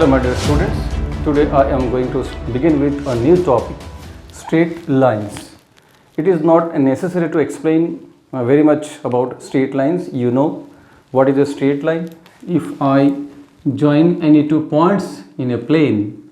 Hello my dear students, today I am going to begin with a new topic, straight lines. It is not necessary to explain very much about straight lines. You know what is a straight line. If I join any two points in a plane,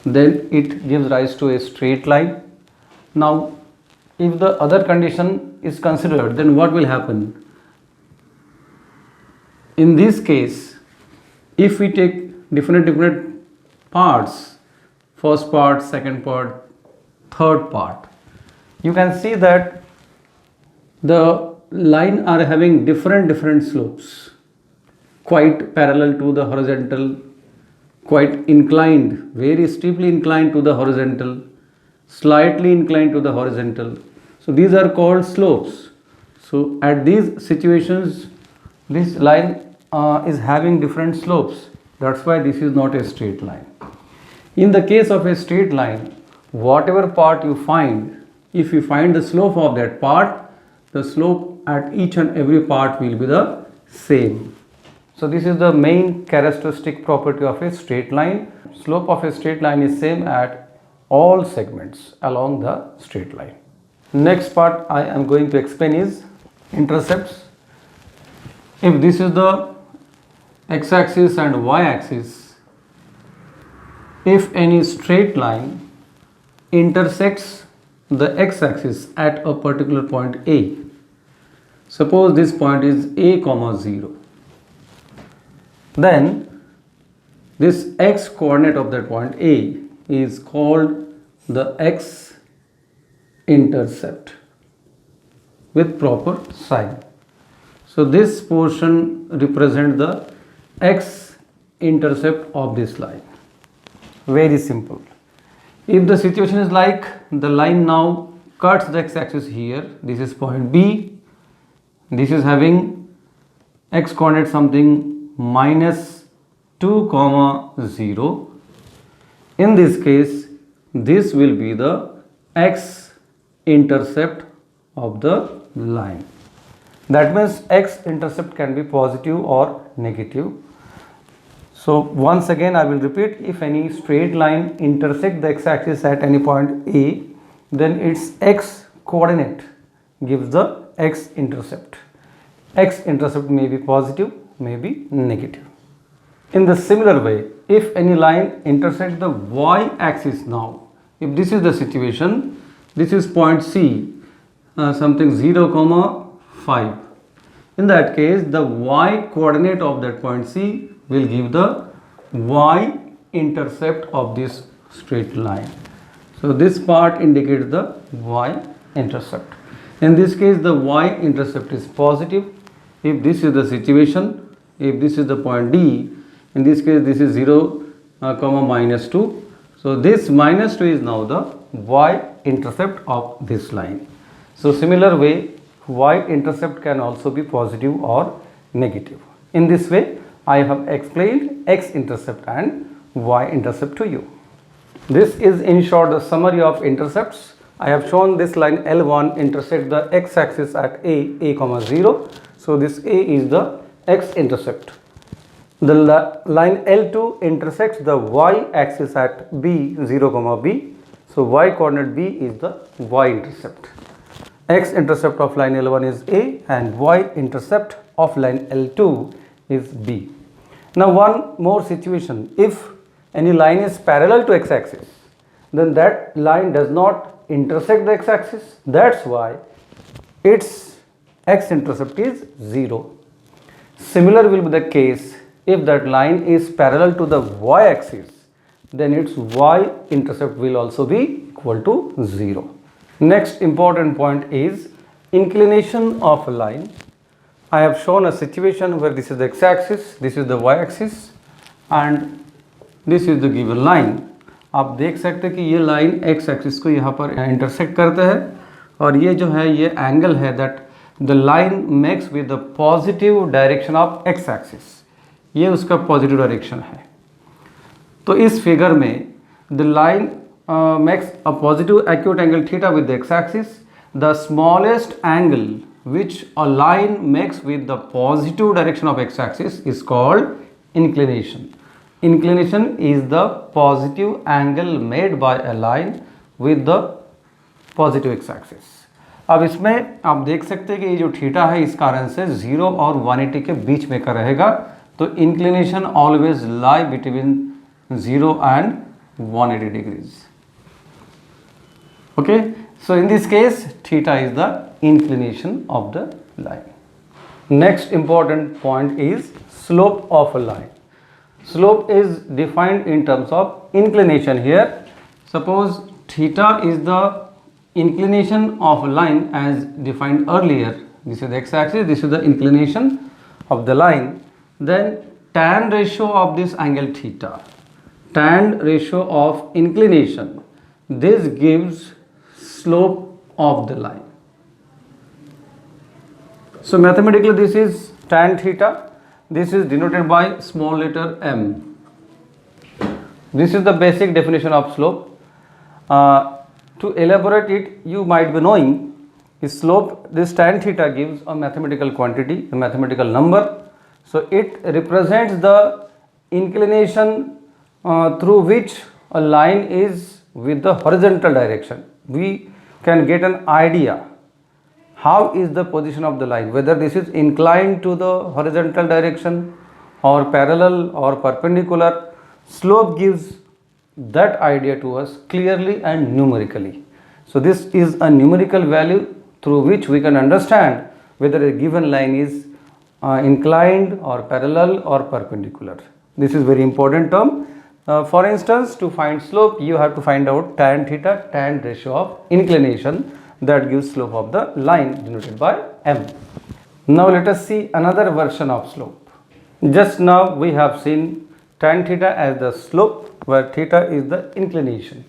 then it gives rise to a straight line. Now if the other condition is considered, then what will happen? In this case, if we take different parts, first part, second part, third part, you can see that the line are having different slopes, quite parallel to the horizontal, quite inclined, very steeply inclined to the horizontal, slightly inclined to the horizontal. So these are called slopes. So at these situations, this line is having different slopes. That's why this is not a straight line. In the case of a straight line, whatever part you find, if you find the slope of that part, the slope at each and every part will be the same. So this is the main characteristic property of a straight line. Slope of a straight line is same at all segments along the straight line. Next part I am going to explain is intercepts. If this is the x-axis and y-axis, if any straight line intersects the x-axis at a particular point A, suppose this point is a comma 0, then this x coordinate of that point A is called the x-intercept with proper sign. So this portion represents the x-intercept of this line. Very simple. If the situation is like the line now cuts the x-axis here, this is point B, this is having x coordinate something minus 2 comma 0. In this case, this will be the x-intercept of the line. That means x-intercept can be positive or negative. So once again I will repeat, if any straight line intersect the x-axis at any point A, then its x coordinate gives the x-intercept. X-intercept may be positive, may be negative. In the similar way, if any line intersects the y-axis now, if this is the situation, this is point C, something 0 comma 5. In that case, the y coordinate of that point C will give the y-intercept of this straight line. So this part indicates the y-intercept. In this case, the y-intercept is positive. If this is the situation, if this is the point D, in this case this is 0 comma minus 2. So this minus 2 is now the y-intercept of this line. So similar way, y-intercept can also be positive or negative. In this way, I have explained x-intercept and y-intercept to you. This is in short the summary of intercepts. I have shown this line L1 intersects the x-axis at a comma 0. So this A is the x-intercept. The line L2 intersects the y-axis at B 0 comma B. So y coordinate B is the y-intercept. X-intercept of line L1 is A and y-intercept of line L2 is B. Now one more situation, if any line is parallel to x-axis, then that line does not intersect the x-axis. That's why its x-intercept is 0. Similar will be the case if that line is parallel to the y-axis, then its y-intercept will also be equal to 0. Next important point is inclination of a line. I have shown a situation where this is the x-axis, this is the y-axis and this is the given line. आप देख सकते हैं कि ये line x-axis को यहाँ पर intersect करता है और ये जो है ये एंगल है that the line makes with the positive direction of x-axis. ये उसका पॉजिटिव डायरेक्शन है. तो इस फिगर में the line makes a positive acute angle theta with the x-axis. The smallest angle which a line makes with the positive direction of x-axis is called inclination. Inclination is the positive angle made by a line with the positive x axis. अब इसमें आप देख सकते हैं कि ये जो theta है इस कारण से 0 और 180 के बीच में का रहेगा, तो inclination always lie between 0 and 180 degrees. Okay, so in this case theta is the inclination of the line. Next important point is slope of a line. Slope is defined in terms of inclination here. Suppose theta is the inclination of a line as defined earlier. This is the x-axis, this is the inclination of the line. Then tan ratio of this angle theta, tan ratio of inclination, this gives slope of the line. So mathematically this is tan theta, this is denoted by small letter m. This is the basic definition of slope. To elaborate it, you might be knowing is slope, this tan theta gives a mathematical quantity, a mathematical number. So it represents the inclination through which a line is with the horizontal direction. We can get an idea how is the position of the line, whether this is inclined to the horizontal direction or parallel or perpendicular. Slope gives that idea to us clearly and numerically. So this is a numerical value through which we can understand whether a given line is inclined or parallel or perpendicular. This is very important term. For instance, to find slope, you have to find out tan theta, tan ratio of inclination, that gives slope of the line denoted by m. Now let us see another version of slope. Just now we have seen tan theta as the slope, where theta is the inclination.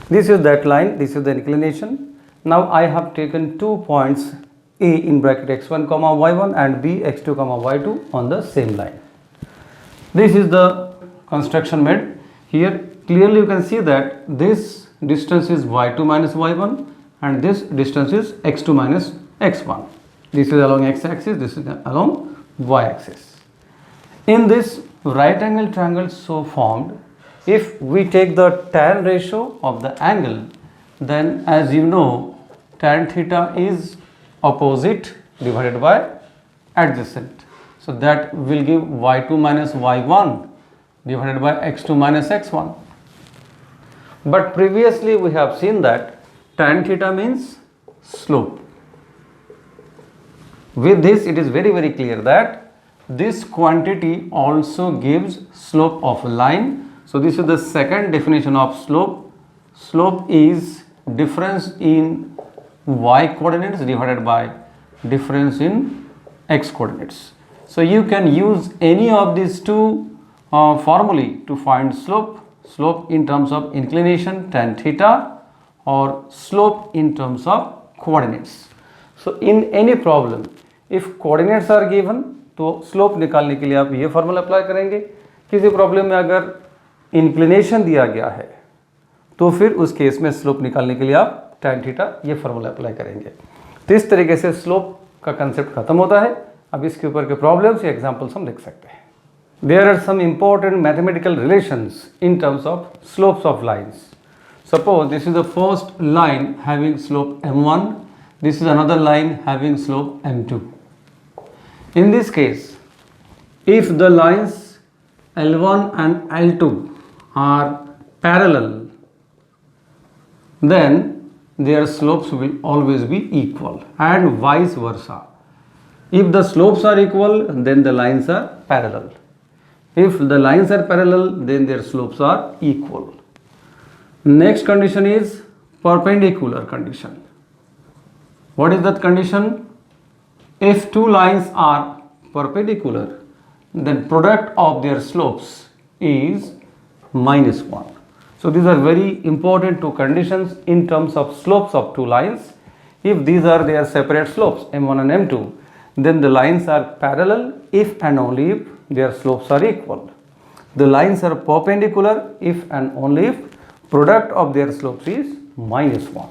This is that line, this is the inclination. Now I have taken 2 points a in bracket x1 comma y1 and b x2 comma y2 on the same line. This is the construction made. Here clearly you can see that this distance is y2 minus y1 and this distance is x2 minus x1. This is along x-axis, this is along y-axis. In this right angle triangle so formed, if we take the tan ratio of the angle, then as you know, tan theta is opposite divided by adjacent. So that will give y2 minus y1 divided by x2 minus x1. But previously we have seen that tan theta means slope. With this it is very clear that this quantity also gives slope of a line. So this is the second definition of slope. Slope is difference in y coordinates divided by difference in x coordinates. So you can use any of these two formulae to find slope. Slope in terms of inclination tan theta or slope in terms of coordinates. So in any problem, if coordinates are given तो slope निकालने के लिए आप ये formula apply करेंगे। किसी problem में अगर इंक्लिनेशन दिया गया है तो फिर उस केस में स्लोप निकालने के लिए आप tan थीटा ये फॉर्मूला अप्लाई करेंगे। तो इस तरीके से स्लोप का कंसेप्ट खत्म होता है। अब इसके ऊपर के प्रॉब्लम्स या एग्जांपल्स हम लिख सकते हैं। There are some important mathematical relations in terms of slopes of lines. Suppose this is the first line having slope m1, this is another line having slope m2. In this case, if the lines L1 and L2 are parallel, then their slopes will always be equal and vice versa. If the slopes are equal, then the lines are parallel. If the lines are parallel, then their slopes are equal. Next condition is perpendicular condition. What is that condition? If two lines are perpendicular, then product of their slopes is -1. So these are very important two conditions in terms of slopes of two lines. If these are their separate slopes m1 and m2, then the lines are parallel if and only if their slopes are equal. The lines are perpendicular if and only if product of their slopes is -1.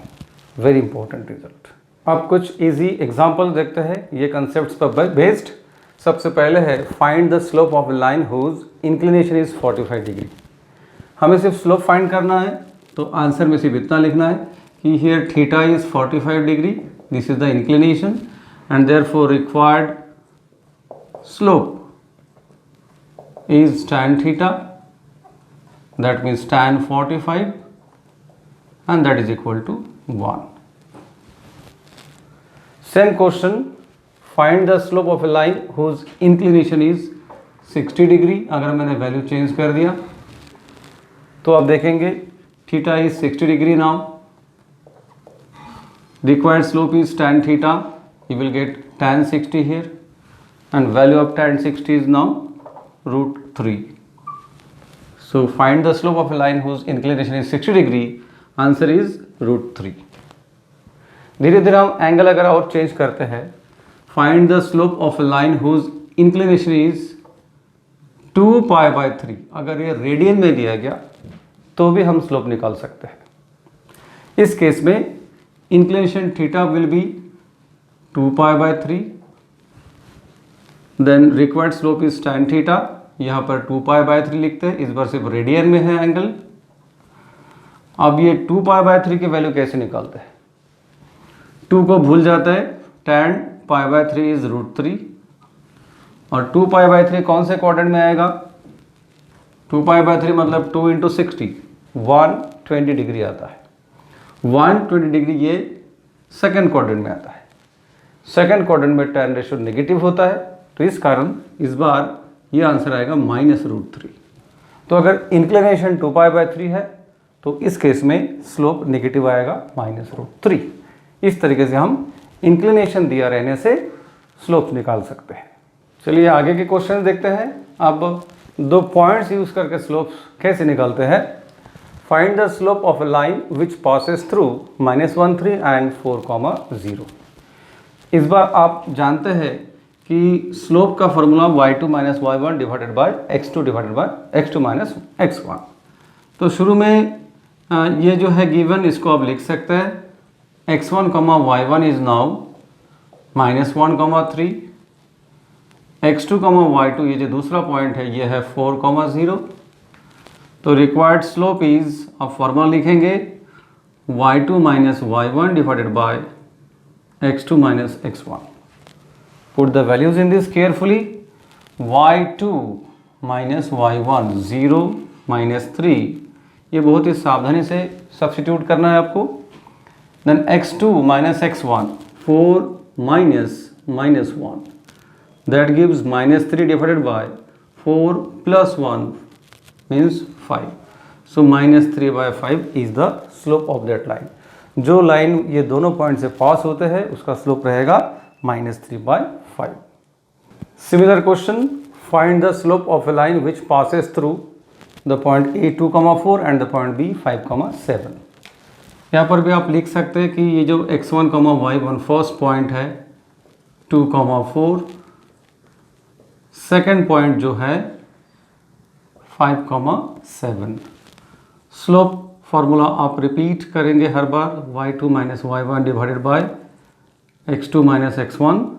Very important result. अब कुछ easy examples देखते हैं ये concepts पर based. सबसे पहले है find the slope of line whose inclination is 45 degree. हमें सिर्फ स्लोप फाइंड करना है, तो आंसर में सिर्फ इतना लिखना है कि here theta is 45 degree, this is the inclination and therefore required slope is tan theta, that means tan 45 and that is equal to 1. Same question, find the slope of a line whose inclination is 60 degree. अगर मैंने value change कर दिया तो आप देखेंगे theta is 60 degree now, required slope is tan theta, you will get tan 60 here and value of tan 60 is now root 3. So find the slope of a line whose inclination is 60 degree, answer is root 3. धीरे धीरे हम angle अगर और change करते हैं, find the slope of a line whose inclination is 2 pi by 3। अगर ये radian में दिया गया तो भी हम स्लोप निकाल सकते हैं। इस केस में inclination theta will be 2 pi by 3, then required slope is tan theta, यहाँ पर 2 पाई बाय 3 लिखते हैं, इस बार सिर्फ रेडियन में है एंगल। अब ये 2 पाई बाय 3 की वैल्यू कैसे निकालते हैं, 2 को भूल जाते हैं, tan pi by 3 is root 3 और 2 पाई बाय 3 कौन से क्वाड्रेंट में आएगा, 2 पाई बाय 3 मतलब 2 इंटू 60 120 डिग्री आता है। 120 डिग्री ये सेकेंड क्वाड्रेंट में आता है, सेकेंड क्वाड्रेंट में tan रेशियो नेगेटिव होता है, तो इस कारण इस बार ये आंसर आएगा -√3। तो अगर इंक्लिनेशन 2 पाई बाय 3 है तो इस केस में स्लोप नेगेटिव आएगा -√3। इस तरीके से हम इंक्लिनेशन दिया रहने से स्लोप निकाल सकते हैं। चलिए आगे के क्वेश्चन देखते हैं। अब 2 पॉइंट्स यूज करके स्लोप कैसे निकालते हैं। Find the slope of a line which passes through -1 3 and 4, 0। इस बार आप जानते हैं कि स्लोप का formula y2 minus y1 divided by x2 divided by x2 minus x1। तो शुरू में ये जो है गिवन, इसको आप लिख सकते हैं x1 y1 is now -1 3, x2 y2 ये जो दूसरा पॉइंट है ये है 4, 0। तो रिक्वायर्ड स्लोप इज, आप फॉर्मूला लिखेंगे y2 minus y1 divided by x2 minus x1। Put the values in this carefully. y2 minus y1 0 minus 3, ये बहुत ही सावधानी से सब्स्टिट्यूट करना है आपको। Then x2 minus x1 4 minus -1, that gives -3 divided by 4 plus 1 means 5. So -3 by 5 is the slope of that line. जो line ये दोनों पॉइंट से पास होते हैं उसका स्लोप रहेगा -3 by 5. Similar question, find the slope of a line which passes through the point A 2, 4 and the point B 5, 7. यहाँ पर भी आप लिख सकते हैं कि ये जो x1, y1 फर्स्ट पॉइंट है 2, 4, सेकेंड पॉइंट जो है 5, 7। स्लोप फॉर्मूला आप रिपीट करेंगे हर बार, y2 minus y1 divided by x2 minus x1।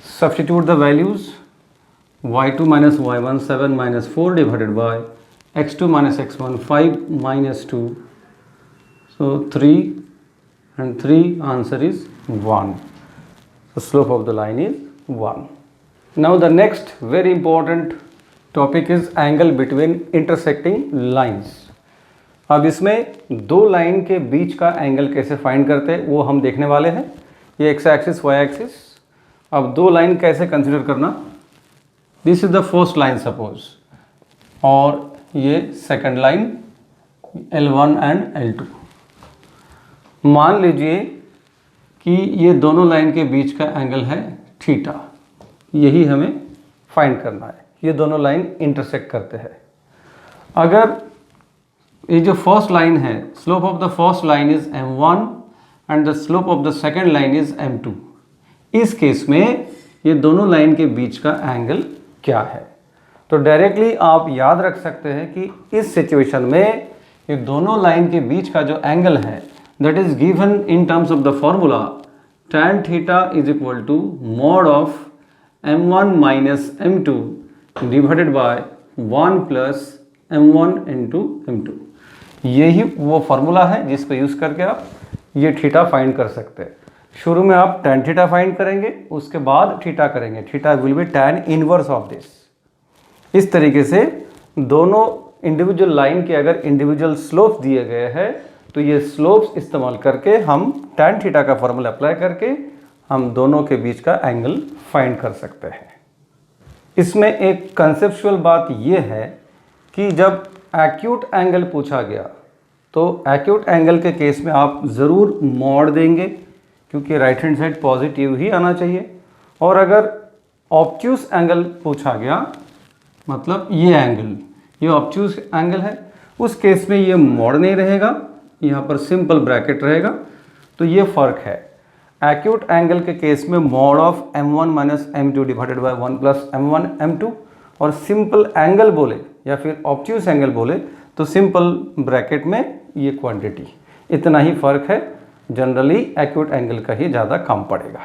Substitute the values, y2 minus y1 7 minus 4 divided by x2 minus x1 5 minus 2, so 3 and 3, answer is 1. The slope of the line is 1. Now the next very important topic is angle between intersecting lines. अब इसमें दो line के बीच का angle कैसे find करते हैं वो हम देखने वाले हैं। ये एक्स एक्सिस वाई एक्सिस। अब दो लाइन कैसे कंसिडर करना, this is the first line suppose और ये second line L1 and L2। मान लीजिए कि ये दोनों लाइन के बीच का एंगल है थीटा, यही हमें फाइंड करना है। ये दोनों लाइन इंटरसेक्ट करते हैं। अगर ये जो फर्स्ट लाइन है, slope of the first line is m1 and the slope of the second line is m2। इस केस में ये दोनों लाइन के बीच का एंगल क्या है, तो डायरेक्टली आप याद रख सकते हैं कि इस सिचुएशन में ये दोनों लाइन के बीच का जो एंगल है that is given in terms of the formula tan theta is equal to mod of m1 minus m2 divided by 1 plus m1 into m2। यही वो फार्मूला है जिस पर यूज़ करके आप ये थीटा फाइंड कर सकते हैं। शुरू में आप tan थीटा फाइंड करेंगे, उसके बाद थीटा करेंगे, theta will be tan inverse of this. इस तरीके से दोनों इंडिविजुअल लाइन के अगर इंडिविजुअल स्लोप्स दिए गए हैं तो ये स्लोप्स इस्तेमाल करके हम tan थीटा का फॉर्मूला अप्लाई करके हम दोनों के बीच का एंगल फाइंड कर सकते हैं। इसमें एक कंसेप्चुअल बात ये है कि जब एक्यूट एंगल पूछा गया तो एक्यूट एंगल के केस में आप ज़रूर मॉड देंगे क्योंकि राइट हैंड साइड पॉजिटिव ही आना चाहिए। और अगर ऑब्ट्यूस एंगल पूछा गया, मतलब ये एंगल, ये ऑब्ट्यूस एंगल है, उस केस में ये मॉड नहीं रहेगा, यहाँ पर सिंपल ब्रैकेट रहेगा। तो ये फ़र्क है। एक्यूट एंगल के केस में mod of m1 minus m2 divided by 1 plus m1 m2, और सिंपल एंगल बोले या फिर ऑब्ट्यूस एंगल बोले तो सिंपल ब्रैकेट में ये क्वांटिटी। इतना ही फ़र्क है। जनरली एक्यूट एंगल का ही ज़्यादा काम पड़ेगा।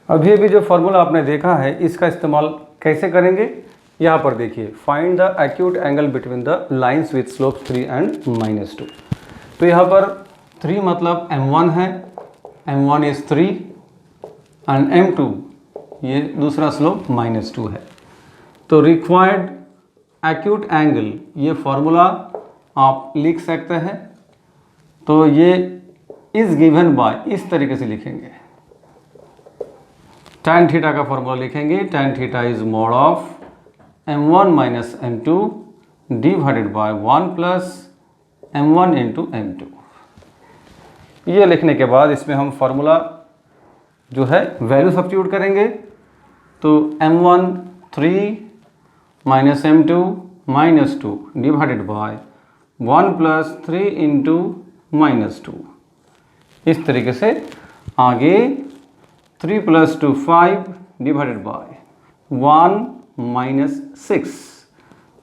अभी जो फार्मूला आपने देखा है इसका इस्तेमाल कैसे करेंगे, यहाँ पर देखिए, find the acute angle between the lines with slope 3 and -2। तो यहाँ पर 3 मतलब m1 है, m1 इज़ 3 एंड m2 ये दूसरा स्लोप -2 है। तो रिक्वायर्ड एक्यूट एंगल, ये फार्मूला आप लिख सकते हैं। तो ये इज गिवन बाय, इस तरीके से लिखेंगे, tan थीटा का फार्मूला लिखेंगे, tan theta is mod of m1 minus m2 divided by 1 plus m1 into m2। ये लिखने के बाद इसमें हम फार्मूला जो है वैल्यू सब्स्टिट्यूट करेंगे। तो m1 3 minus m2 -2 divided by 1 plus 3 into -2। इस तरीके से आगे 3 plus 2 5 divided by 1 minus 6,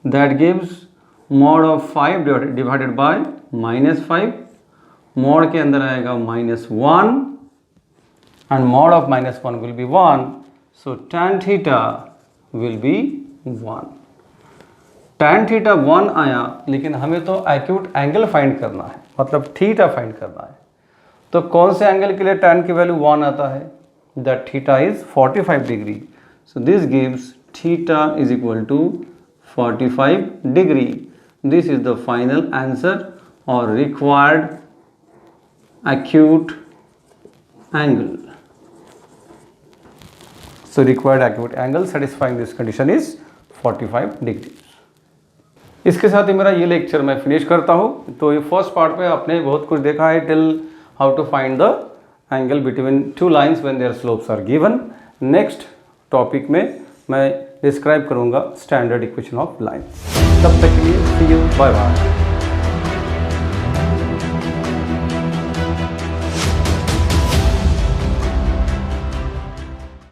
that gives mod of 5 divided by -5। Mod के अंदर आएगा -1 and mod of -1 will be 1, so tan theta will be 1। tan theta 1 आया, लेकिन हमें तो एक्यूट एंगल फाइंड करना है, मतलब थीटा फाइंड करना है। तो कौन से एंगल के लिए tan की वैल्यू 1 आता है? That theta is 45 degree. So this gives theta is equal to 45 degree. This is the final answer और required acute angle. So required acute angle satisfying this condition is 45 degrees. इसके साथ ही मेरा ये lecture मैं finish करता हूँ। तो ये फर्स्ट पार्ट में आपने बहुत कुछ देखा है, till how to find the angle between two lines when their slopes are given. Next topic में मैं डिस्क्राइब करूँगा स्टैंडर्ड इक्वेशन ऑफ लाइन्स। तब तक के लिए सी यू, बाय बाय।